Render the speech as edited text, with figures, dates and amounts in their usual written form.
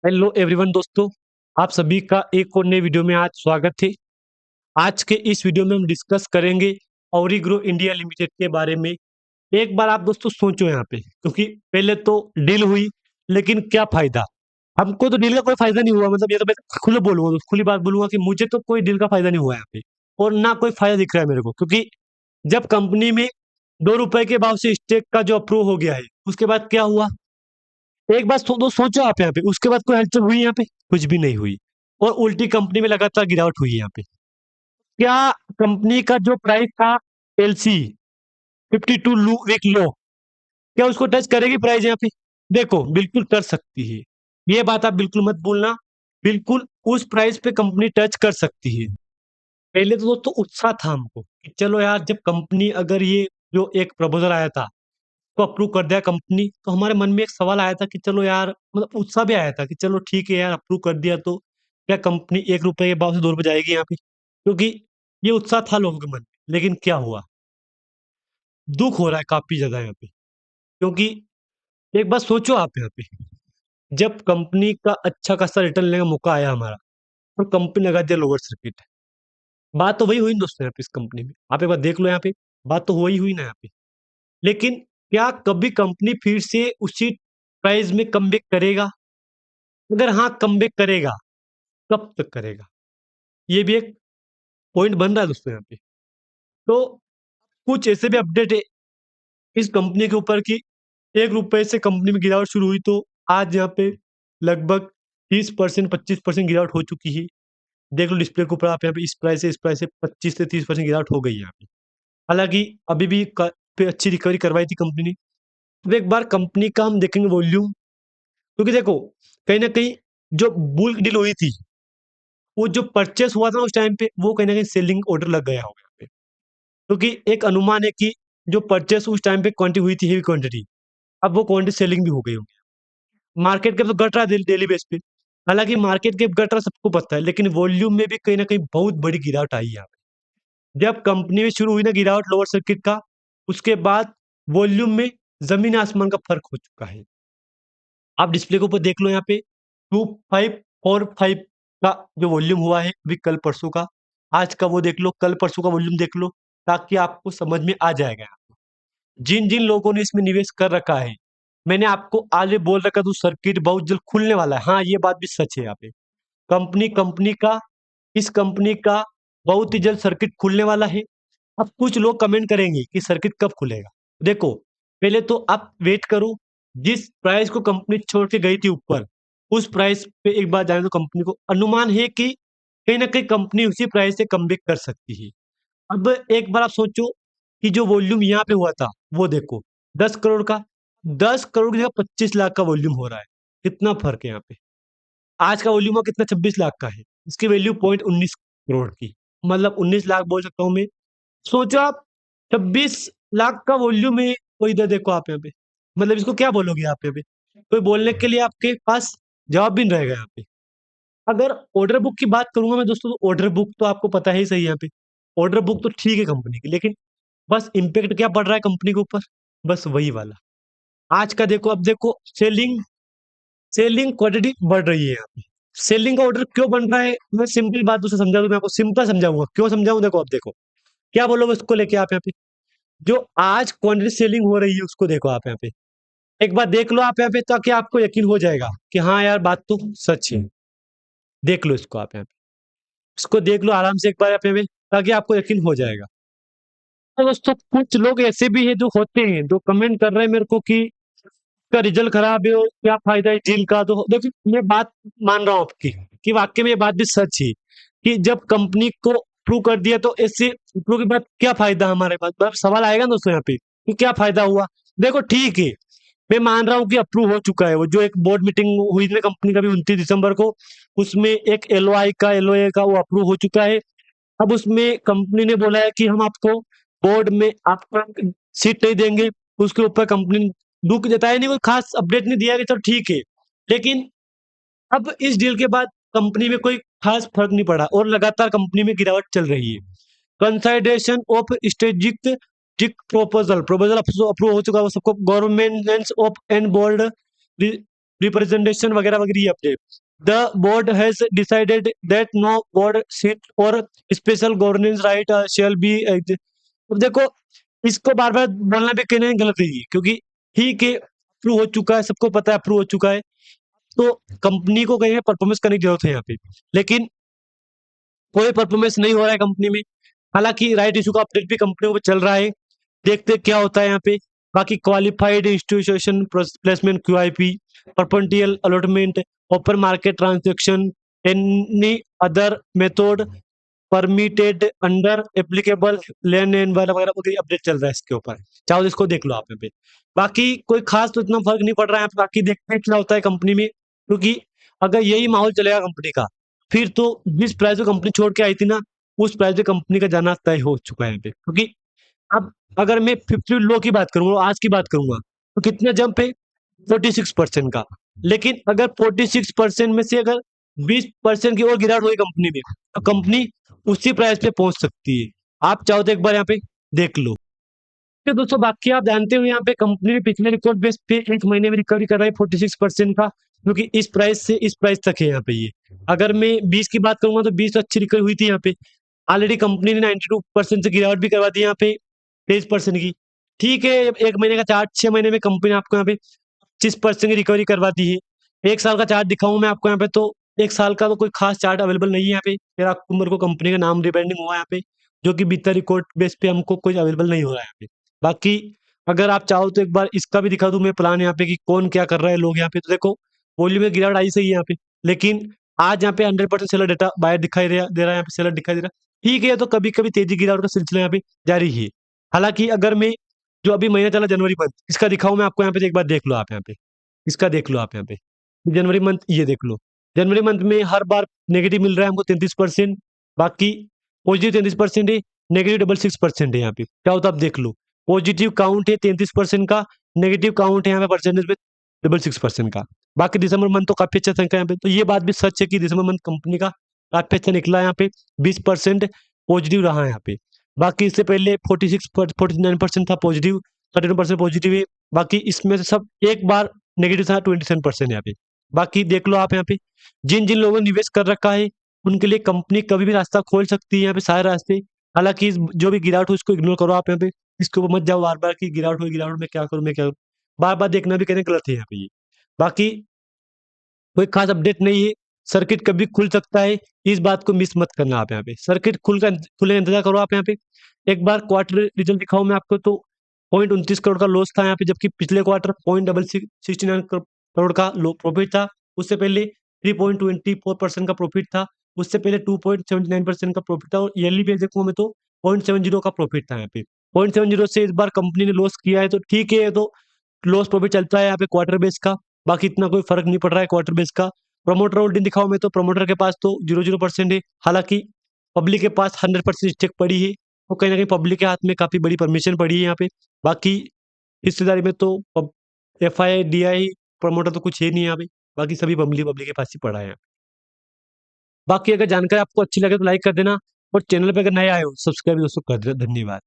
Hello everyone दोस्तों, आप सभी का एक और नए वीडियो में आज स्वागत है। आज के इस वीडियो में हम डिस्कस करेंगे ऑरिग्रो इंडिया लिमिटेड के बारे में। एक बार आप दोस्तों सोचो यहाँ पे, क्योंकि पहले तो डील हुई, लेकिन क्या फायदा? हमको तो डील का कोई फायदा नहीं हुआ। मतलब ये तो मैं खुले बोलूंगा, तो खुली बात बोलूंगा कि मुझे तो कोई डील का फायदा नहीं हुआ यहाँ पे, और ना कोई फायदा दिख रहा है मेरे को। क्योंकि जब कंपनी में 2 रुपए के भाव से स्टेक का जो अप्रूव हो गया है, उसके बाद क्या हुआ? एक बात सोचो आप यहाँ पे, उसके बाद कोई हलचल हुई यहाँ पे? कुछ भी नहीं हुई। और उल्टी कंपनी में लगातार गिरावट हुई है यहाँ पे। क्या कंपनी का जो प्राइस था, एलसी 52 वीक लो, क्या उसको टच करेगी प्राइस यहाँ पे? देखो, बिल्कुल कर सकती है। ये बात आप बिल्कुल मत भूलना। बिल्कुल उस प्राइस पे कंपनी टच कर सकती है। पहले तो दोस्तों उत्साह था हमको कि चलो यार, जब कंपनी अगर ये जो एक प्रपोजल आया था को अप्रूव कर दिया कंपनी, तो हमारे मन में एक सवाल आया था कि चलो यार, मतलब उत्साह भी आया था कि चलो ठीक है यार, अप्रूव कर दिया तो क्या कंपनी 1 रुपए के भाव से 2 रुपए जाएगी यहाँ पे? क्योंकि ये उत्साह था लोगों के मन में। लेकिन क्या हुआ? दुख हो रहा है काफी ज्यादा यहाँ पे। क्योंकि एक बात सोचो आप यहाँ पे, जब कंपनी का अच्छा खासा रिटर्न लेने का मौका आया हमारा, तो कंपनी लगा दिया लोअर सर्किट। बात तो वही हुई ना दोस्तों यहाँ पे, इस कंपनी में आप एक बार देख लो यहाँ पे, बात तो वही हुई ना यहाँ पे। लेकिन क्या कभी कंपनी फिर से उसी प्राइस में कमबैक करेगा? अगर हाँ कमबैक करेगा, कब तक करेगा? ये भी एक पॉइंट बन रहा है दोस्तों यहाँ पे। तो कुछ ऐसे भी अपडेट है इस कंपनी के ऊपर कि 1 रुपए से कंपनी में गिरावट शुरू हुई, तो आज यहाँ पे लगभग 30% 25% गिरावट हो चुकी है। देख लो डिस्प्ले के ऊपर आप, यहाँ पे इस प्राइस से 25 से 30% गिरावट हो गई है यहाँ पे। हालांकि अभी भी पे अच्छी रिकवरी करवाई थी कंपनी ने। तो एक बार कंपनी का हम देखेंगे वॉल्यूम। क्योंकि देखो, कहीं ना कहीं जो बुल्क डील हुई थी, वो जो परचेस हुआ था उस टाइम पे, वो कहीं ना कहीं सेलिंग ऑर्डर लग गया होगा यहाँ पे। क्योंकि एक अनुमान है कि जो परचेस उस टाइम पे क्वांटिटी हुई थी, हेवी क्वांटिटी, अब वो क्वांटिटी सेलिंग भी हो गई होगी। मार्केट कैप तो घट रहा है डेली बेस पे। हालांकि मार्केट कैप घट रहा सबको पता है, लेकिन वॉल्यूम में भी कहीं ना कहीं बहुत बड़ी गिरावट आई है यहाँ पे। जब कंपनी में शुरू हुई ना गिरावट लोअर सर्किट का, उसके बाद वॉल्यूम में जमीन आसमान का फर्क हो चुका है। आप डिस्प्ले के ऊपर देख लो यहाँ पे, 2545 का जो वॉल्यूम हुआ है अभी कल परसों का। आज का वो देख लो, कल परसों का वॉल्यूम देख लो, ताकि आपको समझ में आ जाएगा। जिन जिन लोगों ने इसमें निवेश कर रखा है, मैंने आपको आगे बोल रखा था सर्किट बहुत जल्द खुलने वाला है। हाँ, ये बात भी सच है यहाँ पे। कंपनी कंपनी का इस कंपनी का बहुत ही जल्द सर्किट खुलने वाला है। अब कुछ लोग कमेंट करेंगे कि सर्किट कब खुलेगा। देखो, पहले तो आप वेट करो। जिस प्राइस को कंपनी छोड़ के गई थी ऊपर, उस प्राइस पे एक बार जाने तो कंपनी को अनुमान है कि कहीं ना कहीं कंपनी उसी प्राइस से कमबैक कर सकती है। अब एक बार आप सोचो कि जो वॉल्यूम यहाँ पे हुआ था, वो देखो, 10 करोड़ का, 10 करोड़ की जगह 25 लाख का वॉल्यूम हो रहा है। कितना फर्क है यहाँ पे? आज का वॉल्यूम कितना, 26 लाख का है। इसकी वैल्यू 0.19 करोड़ की, मतलब 19 लाख बोल सकता हूँ मैं। सोचो आप, 26 लाख का वॉल्यूम है। कोई इधर देखो आप यहाँ पे, मतलब इसको क्या बोलोगे आप यहाँ पे? कोई बोलने के लिए आपके पास जवाब भी नहीं रहेगा यहाँ पे। अगर ऑर्डर बुक की बात करूंगा मैं दोस्तों, तो ऑर्डर बुक तो आपको पता ही सही है यहाँ पे। ऑर्डर बुक तो ठीक है कंपनी की, लेकिन बस इम्पेक्ट क्या पड़ रहा है कंपनी के ऊपर? बस वही वाला। आज का देखो, अब देखो, सेलिंग सेलिंग क्वांटिटी बढ़ रही है यहाँ पे। सेलिंग का ऑर्डर क्यों बन रहा है? मैं सिंपल बात उसे समझा दूं, मैं आपको सिंपल समझाऊंगा। क्यों समझाऊं? देखो, अब देखो क्या बोलोगे उसको लेके आप यहाँ पे। जो आज क्वांटिटी सेलिंग हो रही है, उसको देखो आप यहाँ पे। एक बार देख लो आप यहाँ पे, ताकि आपको यकीन हो जाएगा कि हाँ यार, बात तो सच है। देख लो इसको आप यहाँ पे, इसको देख लो आराम से एक बार आप यहाँ पे, ताकि आपको यकीन हो जाएगा। तो दोस्तों, कुछ लोग ऐसे भी है जो होते हैं, जो कमेंट कर रहे हैं मेरे को कि का रिजल्ट खराब है और क्या फायदा है डील का। तो देखिए, मैं बात मान रहा हूँ आपकी कि वाकई में ये बात भी सच है कि जब कंपनी को अप्रूव कर दिया, तो इससे अप्रूव के बाद क्या फायदा हमारे पास? बस सवाल आएगा ना दोस्तों यहाँ पे कि क्या फायदा हुआ। देखो ठीक है, मैं मान रहा हूँ कि अप्रूव हो चुका है। वो जो एक बोर्ड मीटिंग हुई थी कंपनी का भी 29 दिसंबर को, उसमें एक एलओए का वो अप्रूव हो चुका है। अब उसमें कंपनी ने बोला है कि हम आपको बोर्ड में आपको सीट नहीं देंगे। उसके ऊपर कंपनी ने दुख जताया नहीं, कोई खास अपडेट नहीं दिया कि चलो ठीक है। लेकिन अब इस डील के बाद कंपनी में कोई खास फर्क नहीं पड़ा, और लगातार कंपनी में गिरावट चल रही है। Consideration of strategic proposal proposal approve हो चुका है वो सबको। Government of and board representation वगैरह वगैरह ये update. The board has decided that no board seat और special governance right shall be. अब देखो, इसको बार बार बोलना भी कहना गलत है ये, क्योंकि ठीक है अप्रूव हो चुका है, सबको पता है अप्रूव हो चुका है, तो कंपनी को कहीं परफॉर्मेंस करने की जरूरत है यहाँ पे, लेकिन कोई परफॉर्मेंस नहीं हो रहा है कंपनी में। हालांकि राइट इशू का अपडेट भी कंपनी को चल रहा है, देखते हैं क्या होता है यहाँ पे। बाकी qualified institution placement QIP, perpetual allotment, open market transaction, any other method permitted under applicable land and वगैरह वगैरह वगैरह अपडेट चल रहा है इसके ऊपर, चाहो तो इसको देख लो आप यहाँ पे। बाकी कोई खास तो इतना फर्क नहीं पड़ रहा है यहाँ पे, बाकी देखते हैं क्या होता है कंपनी में, क्योंकि अगर यही माहौल चलेगा कंपनी का, फिर तो जिस प्राइस पे कंपनी छोड़ के आई थी ना, उस प्राइस पे कंपनी का जाना तय हो चुका है यहाँ पे। क्योंकि अब अगर मैं 50 लो की बात करूंगा, आज की बात करूंगा, तो कितना जंप है 46% का। लेकिन अगर 46% में से अगर 20% की और गिरावट हुई कंपनी में, तो कंपनी उसी प्राइस पे पहुंच सकती है। आप चाहो तो एक बार यहाँ पे देख लो। तो दोस्तों बाकी आप जानते हो यहाँ पे कंपनी ने पिछले रिकॉर्ड बेस पे एक महीने में रिकवरी कर रहा है 46% का, क्योंकि इस प्राइस से इस प्राइस तक है यहाँ पे ये। अगर मैं 20 की बात करूंगा तो 20 अच्छी रिकवरी हुई थी यहाँ पे। ऑलरेडी कंपनी ने 92% से गिरावट भी करवा दी यहाँ पे 23% की। ठीक है, एक महीने का चार्ट, 6 महीने में कंपनी आपको यहाँ पे 25% की रिकवरी करवा दी है। एक साल का चार्ट दिखाऊं मैं आपको यहाँ पे, तो एक साल का तो कोई खास चार्ट अवेलेबल नहीं है यहाँ पे। 13 अक्टूबर को कंपनी का नाम रिब्रांडिंग हुआ यहाँ पे, जो कि बीता रिकॉर्ड बेस पे हमको कोई अवेलेबल नहीं हो रहा है यहाँ पे। बाकी अगर आप चाहो तो एक बार इसका भी दिखा दूं मैं प्लान यहाँ पे कि कौन क्या कर रहा है लोग यहाँ पे। तो देखो, वॉल्यूम में गिरावट आई सही है यहाँ पे, लेकिन आज यहाँ पे 100% सेलर डेटा बायर दिखाई दे रहा है यहाँ पे, सेलर दिखाई दे रहा है। ठीक है, तो कभी कभी तेजी गिरावट का सिलसिला यहाँ पे जारी है। हालांकि अगर मैं जो अभी महीना चला जनवरी मंथ, इसका दिखाऊं मैं आपको यहाँ पे, तो एक बार देख लो आप यहाँ पे, इसका देख लो आप यहाँ पे जनवरी मंथ, ये देख लो। जनवरी मंथ में हर बार नेगेटिव मिल रहा है हमको 33%, बाकी पॉजिटिव 33% है, नेगेटिव 66% है यहाँ पे। क्या होता है आप देख लो, पॉजिटिव काउंट है 33% का, नेगेटिव काउंट है यहाँ पे परसेंटेज पे 66% का। बाकी दिसंबर मंथ तो काफी अच्छा संख्या यहाँ पे, तो ये बात भी सच है कि दिसंबर मंथ कंपनी का काफी अच्छा निकला है यहाँ पे, 20% पॉजिटिव रहा है यहाँ पे। बाकी इससे पहले 49% था पॉजिटिव, 32% पॉजिटिव है। बाकी इसमें से सब एक बार नेगेटिव था 27% यहाँ पे। बाकी देख लो आप यहाँ पे, जिन जिन लोगों ने निवेश कर रखा है उनके लिए कंपनी कभी भी रास्ता खोल सकती है यहाँ पे, सारे रास्ते। हालांकि जो भी गिरावट हो उसको इग्नोर करो आप यहाँ पे, इसके ऊपर मत जाओ बार बार की गिरावट हुई, गिरावट में क्या करूं मैं क्या करूं, बार बार देखना भी कहने गलत है यहाँ पे ये। बाकी कोई खास अपडेट नहीं है, सर्किट कभी खुल सकता है, इस बात को मिस मत करना आप यहाँ पे। सर्किट खुले का इंतजार करो आप यहाँ पे। एक बार क्वार्टर रिजल्ट दिखाऊं मैं आपको, तो 0.29 करोड़ का लॉस था यहाँ पे, जबकि पिछले क्वार्टर 0.69 करोड़ का प्रॉफिट था। उससे पहले 3.24% का प्रॉफिट था। उससे पहले 2.79% का प्रॉफिट था, और ईयरली बेस देखूं मैं तो 0.70 का प्रॉफिट था यहाँ पे। 0.70 से इस बार कंपनी ने लॉस किया है, तो ठीक है, तो लॉस प्रॉफिट चलता है यहाँ पे क्वार्टर बेस का। बाकी इतना कोई फर्क नहीं पड़ रहा है क्वार्टर बेस का। प्रोमोटर होल्डिंग दिखाओ मैं, तो प्रोमोटर के पास तो 0% है। हालांकि पब्लिक के पास 100% स्टेक पड़ी है, तो कहीं ना कहीं पब्लिक के हाथ में काफी बड़ी परमिशन पड़ी है यहाँ पे। बाकी हिस्सेदारी में तो FI DI प्रमोटर तो कुछ है नहीं यहाँ पे, बाकी सभी पब्लिक पब्लिक के पास ही पड़ा है यहाँ पे। बाकी अगर जानकारी आपको अच्छी लगे तो लाइक कर देना, और चैनल पे अगर नए आए हो सब्सक्राइब दोस्तों कर देना। धन्यवाद।